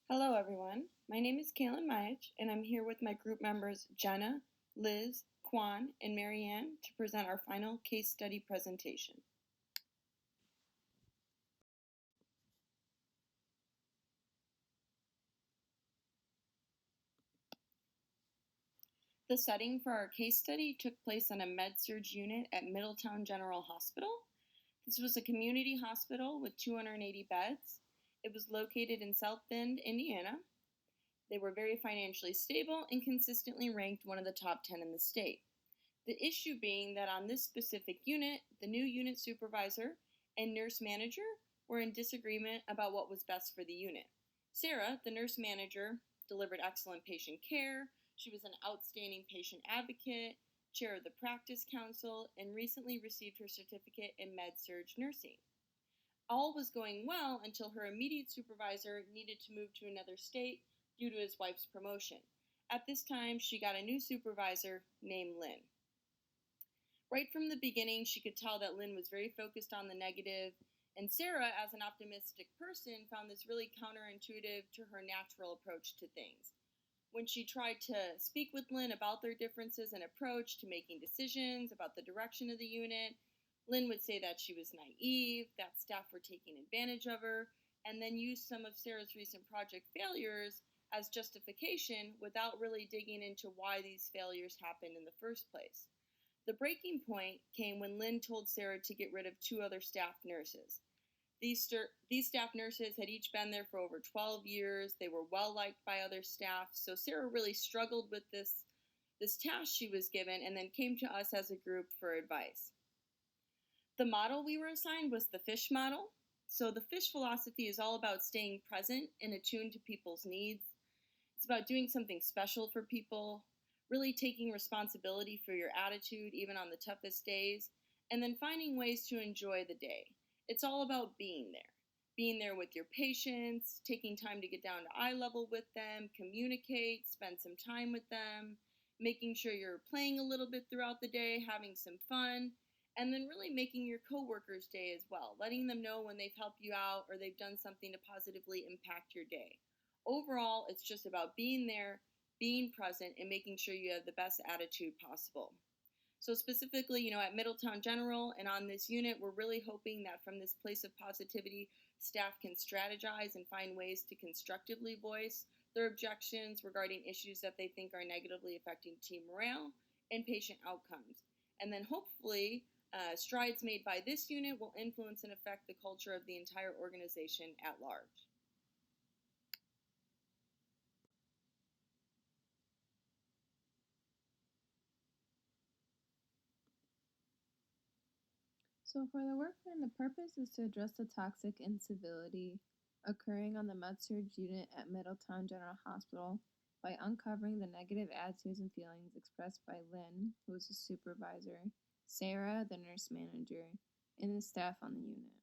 Hello, everyone. My name is Kaylin Myich, and I'm here with my group members Jenna, Liz, Kwan, and Marianne to present our final case study presentation. The setting for our case study took place on a med-surg unit at Middletown General Hospital. This was a community hospital with 280 beds. It was located in South Bend, Indiana. They were very financially stable and consistently ranked one of the top 10 in the state. The issue being that on this specific unit, the new unit supervisor and nurse manager were in disagreement about what was best for the unit. Sarah, the nurse manager, delivered excellent patient care. She was an outstanding patient advocate, chair of the practice council, and recently received her certificate in med-surg nursing. All was going well until her immediate supervisor needed to move to another state due to his wife's promotion. At this time, she got a new supervisor named Lynn. Right from the beginning, she could tell that Lynn was very focused on the negative, and Sarah, as an optimistic person, found this really counterintuitive to her natural approach to things. When she tried to speak with Lynn about their differences in approach to making decisions about the direction of the unit, Lynn would say that she was naive, that staff were taking advantage of her, and then use some of Sarah's recent project failures as justification without really digging into why these failures happened in the first place. The breaking point came when Lynn told Sarah to get rid of two other staff nurses. These staff nurses had each been there for over 12 years. They were well liked by other staff. So Sarah really struggled with this task she was given and then came to us as a group for advice. The model we were assigned was the FISH model. So the FISH philosophy is all about staying present and attuned to people's needs. It's about doing something special for people, really taking responsibility for your attitude even on the toughest days, and then finding ways to enjoy the day. It's all about being there with your patients, taking time to get down to eye level with them, communicate, spend some time with them, making sure you're playing a little bit throughout the day, having some fun, and then really making your coworkers' day as well, letting them know when they've helped you out or they've done something to positively impact your day. Overall, it's just about being there, being present, and making sure you have the best attitude possible. So specifically, at Middletown General and on this unit, we're really hoping that from this place of positivity, staff can strategize and find ways to constructively voice their objections regarding issues that they think are negatively affecting team morale and patient outcomes. And then hopefully, strides made by this unit will influence and affect the culture of the entire organization at large. So for the work plan, the purpose is to address the toxic incivility occurring on the med-surg unit at Middletown General Hospital by uncovering the negative attitudes and feelings expressed by Lynn, who is the supervisor, Sarah, the nurse manager, and the staff on the unit.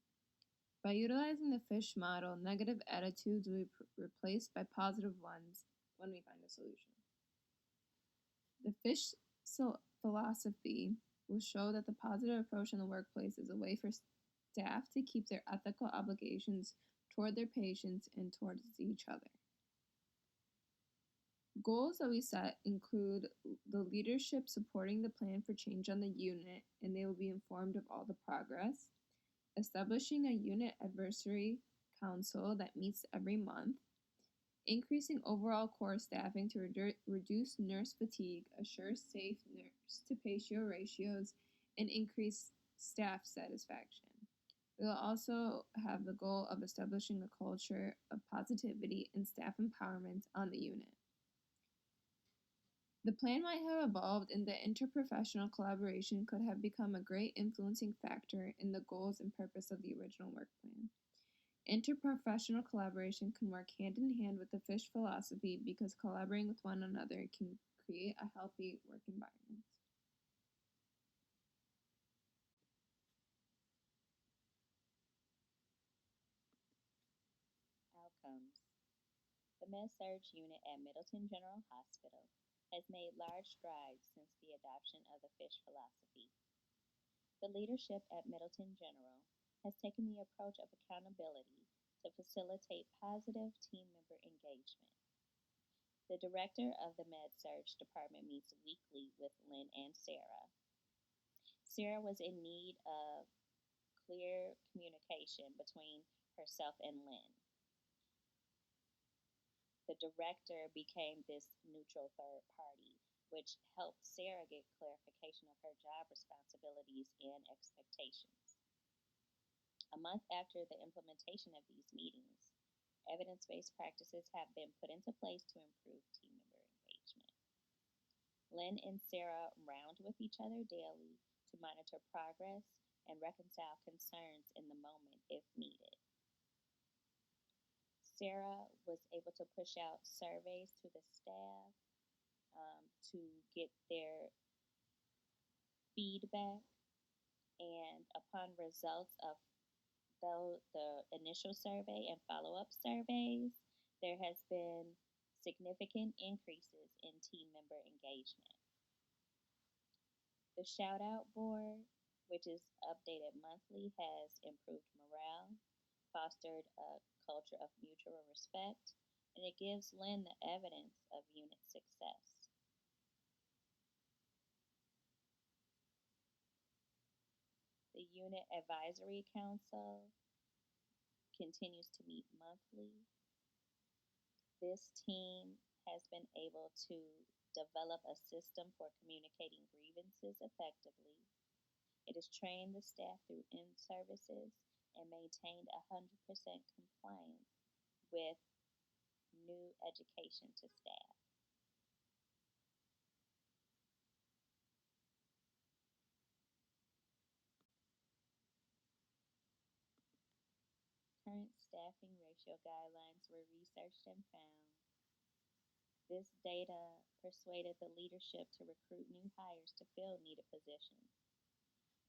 By utilizing the FISH model, negative attitudes will be replaced by positive ones when we find a solution. The FISH philosophy will show that the positive approach in the workplace is a way for staff to keep their ethical obligations toward their patients and towards each other. Goals that we set include the leadership supporting the plan for change on the unit, and they will be informed of all the progress, establishing a unit advisory council that meets every month, increasing overall core staffing to reduce nurse fatigue, assure safe nurse-to-patient ratios, and increase staff satisfaction. We will also have the goal of establishing a culture of positivity and staff empowerment on the unit. The plan might have evolved, and the interprofessional collaboration could have become a great influencing factor in the goals and purpose of the original work plan. Interprofessional collaboration can work hand in hand with the FISH philosophy because collaborating with one another can create a healthy work environment. Outcomes. The Med-Surg unit at Middleton General Hospital has made large strides since the adoption of the FISH philosophy. The leadership at Middleton General has taken the approach of accountability to facilitate positive team member engagement. The director of the Med-Surg department meets weekly with Lynn and Sarah. Sarah was in need of clear communication between herself and Lynn. The director became this neutral third party, which helped Sarah get clarification of her job responsibilities and expectations. A month after the implementation of these meetings, evidence-based practices have been put into place to improve team member engagement. Lynn and Sarah round with each other daily to monitor progress and reconcile concerns in the moment if needed. Sarah was able to push out surveys to the staff to get their feedback, and upon results of the initial survey and follow-up surveys, there has been significant increases in team member engagement. The shout-out board, which is updated monthly, has improved morale, fostered a culture of mutual respect, and it gives Lynn the evidence of unit success. The Unit Advisory Council continues to meet monthly. This team has been able to develop a system for communicating grievances effectively. It has trained the staff through in-services and maintained 100% compliance with new education to staff. Current staffing ratio guidelines were researched and found. This data persuaded the leadership to recruit new hires to fill needed positions.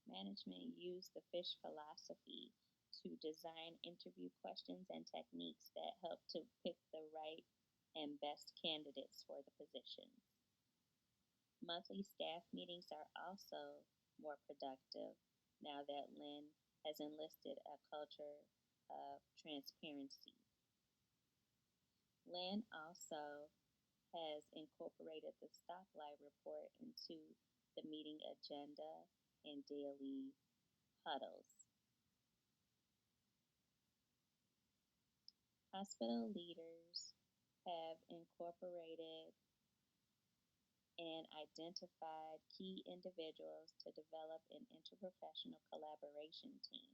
Management used the FISH philosophy to design interview questions and techniques that help to pick the right and best candidates for the positions. Monthly staff meetings are also more productive now that Lynn has enlisted a culture of transparency. Lynn also has incorporated the stoplight report into the meeting agenda and daily huddles. Hospital leaders have incorporated and identified key individuals to develop an interprofessional collaboration team.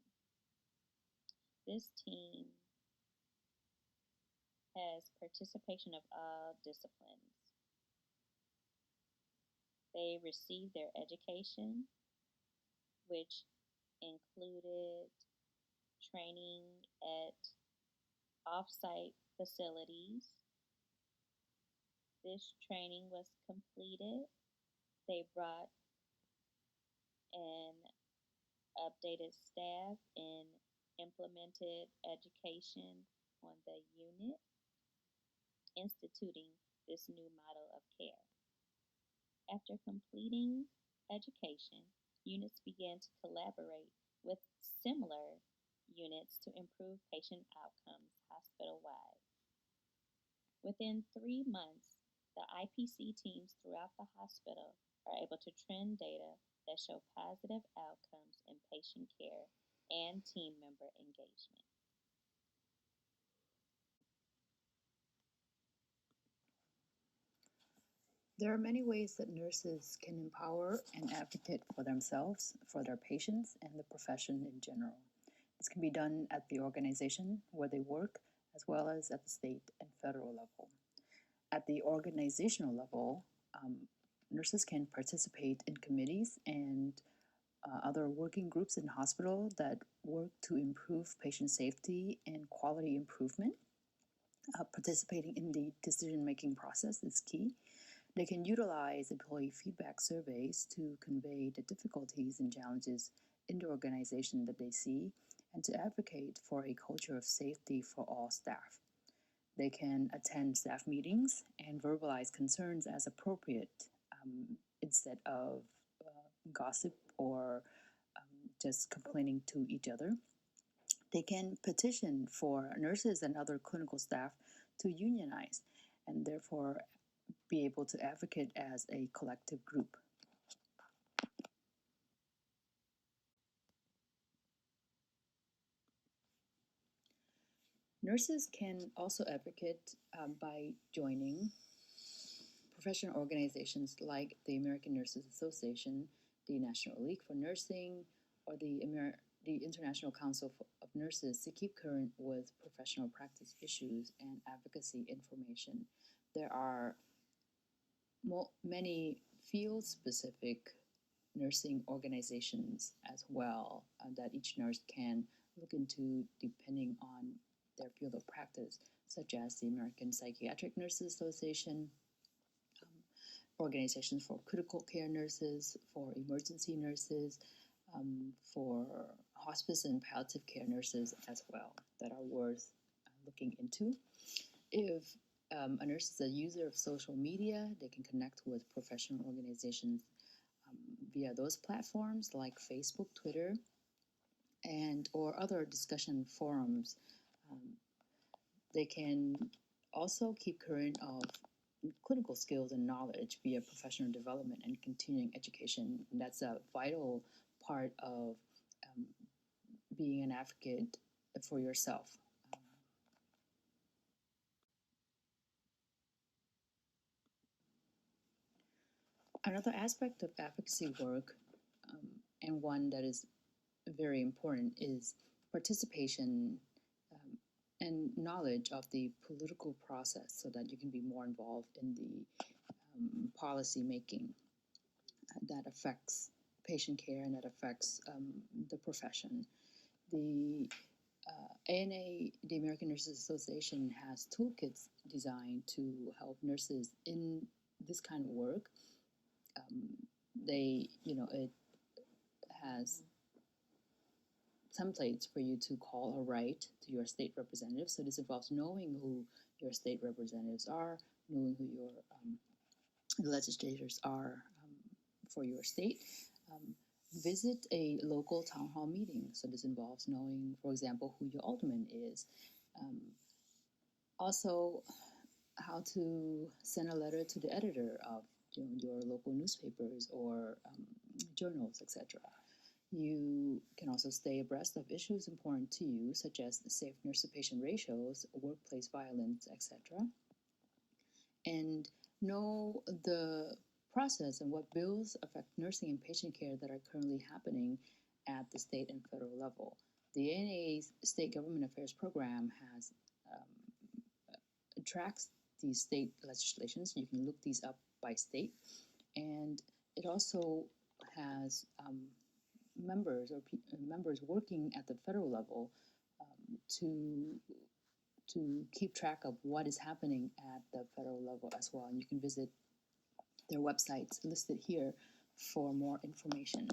This team has participation of all disciplines. They received their education, which included training at off-site facilities. This training was completed. They brought an updated staff and implemented education on the unit, instituting this new model of care. After completing education, units began to collaborate with similar units to improve patient outcomes hospital-wide. Within 3 months, the IPC teams throughout the hospital are able to trend data that show positive outcomes in patient care and team member engagement. There are many ways that nurses can empower and advocate for themselves, for their patients, and the profession in general. This can be done at the organization where they work, as well as at the state and federal level. At the organizational level, nurses can participate in committees and other working groups in hospital that work to improve patient safety and quality improvement. Participating in the decision-making process is key. They can utilize employee feedback surveys to convey the difficulties and challenges in the organization that they see and to advocate for a culture of safety for all staff. They can attend staff meetings and verbalize concerns as appropriate instead of gossip or just complaining to each other. They can petition for nurses and other clinical staff to unionize and therefore be able to advocate as a collective group. Nurses can also advocate by joining professional organizations like the American Nurses Association, the National League for Nursing, or the International Council of Nurses to keep current with professional practice issues and advocacy information. There are many field-specific nursing organizations as well that each nurse can look into depending on their field of practice, such as the American Psychiatric Nurses Association, organizations for critical care nurses, for emergency nurses, for hospice and palliative care nurses as well, that are worth looking into. If a nurse is a user of social media, they can connect with professional organizations via those platforms like Facebook, Twitter, and or other discussion forums. They can also keep current of clinical skills and knowledge via professional development and continuing education. And that's a vital part of being an advocate for yourself. Another aspect of advocacy work, and one that is very important, is participation and knowledge of the political process so that you can be more involved in the policy making that affects patient care and that affects the profession. The ANA, the American Nurses Association, has toolkits designed to help nurses in this kind of work. It has templates for you to call or write to your state representative. So this involves knowing who your state representatives are, knowing who your legislators are for your state. Visit a local town hall meeting. So this involves knowing, for example, who your alderman is. Also, how to send a letter to the editor of your local newspapers or journals, etc. You can also stay abreast of issues important to you, such as safe nurse-to-patient ratios, workplace violence, etc. And know the process and what bills affect nursing and patient care that are currently happening at the state and federal level. The ANA's State Government Affairs Program has tracks these state legislations. You can look these up by state. And it also has members working at the federal level to keep track of what is happening at the federal level as well. And you can visit their websites listed here for more information.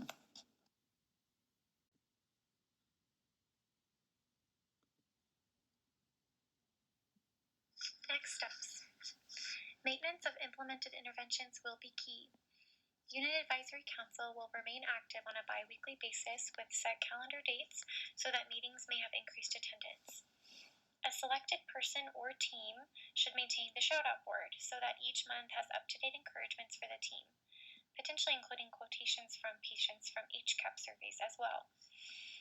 Next steps. Maintenance of implemented interventions will be key. Unit Advisory Council will remain active on a bi-weekly basis with set calendar dates so that meetings may have increased attendance. A selected person or team should maintain the shout-out board so that each month has up-to-date encouragements for the team, potentially including quotations from patients from HCAP surveys as well.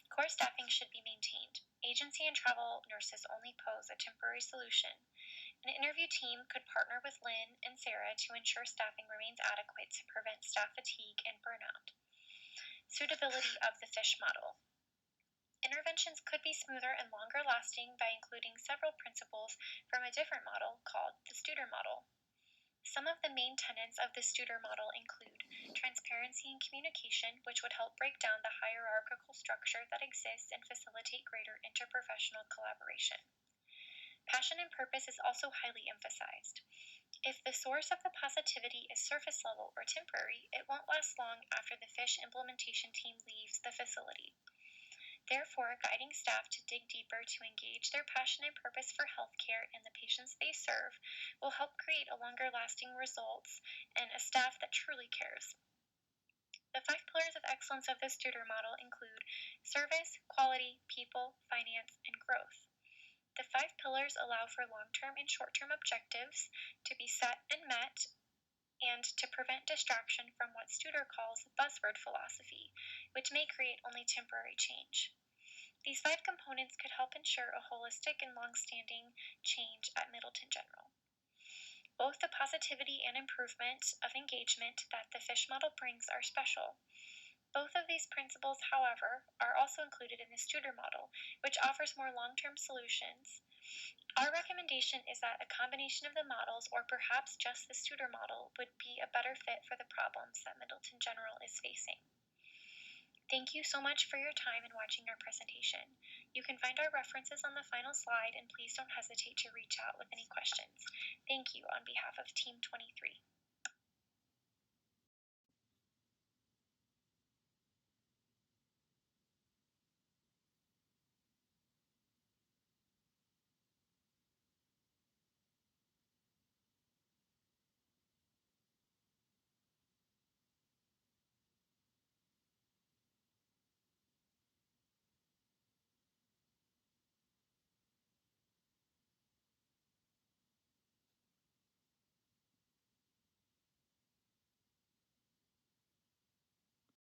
Core staffing should be maintained. Agency and travel nurses only pose a temporary solution. An interview team could partner with Lynn and Sarah to ensure staffing remains adequate to prevent staff fatigue and burnout. Suitability of the FISH model. Interventions could be smoother and longer lasting by including several principles from a different model called the Studer model. Some of the main tenets of the Studer model include transparency and communication, which would help break down the hierarchical structure that exists and facilitate greater interprofessional collaboration. Passion and purpose is also highly emphasized. If the source of the positivity is surface level or temporary, it won't last long after the FISH implementation team leaves the facility. Therefore, guiding staff to dig deeper to engage their passion and purpose for healthcare and the patients they serve will help create a longer lasting results and a staff that truly cares. The 5 pillars of excellence of the Studer model include service, quality, people, finance, and growth. The 5 pillars allow for long-term and short-term objectives to be set and met, and to prevent distraction from what Studer calls buzzword philosophy, which may create only temporary change. These 5 components could help ensure a holistic and long-standing change at Middleton General. Both the positivity and improvement of engagement that the FISH model brings are special. Both of these principles, however, are also included in the Studer model, which offers more long-term solutions. Our recommendation is that a combination of the models, or perhaps just the Studer model, would be a better fit for the problems that Middleton General is facing. Thank you so much for your time in watching our presentation. You can find our references on the final slide, and please don't hesitate to reach out with any questions. Thank you on behalf of Team 23.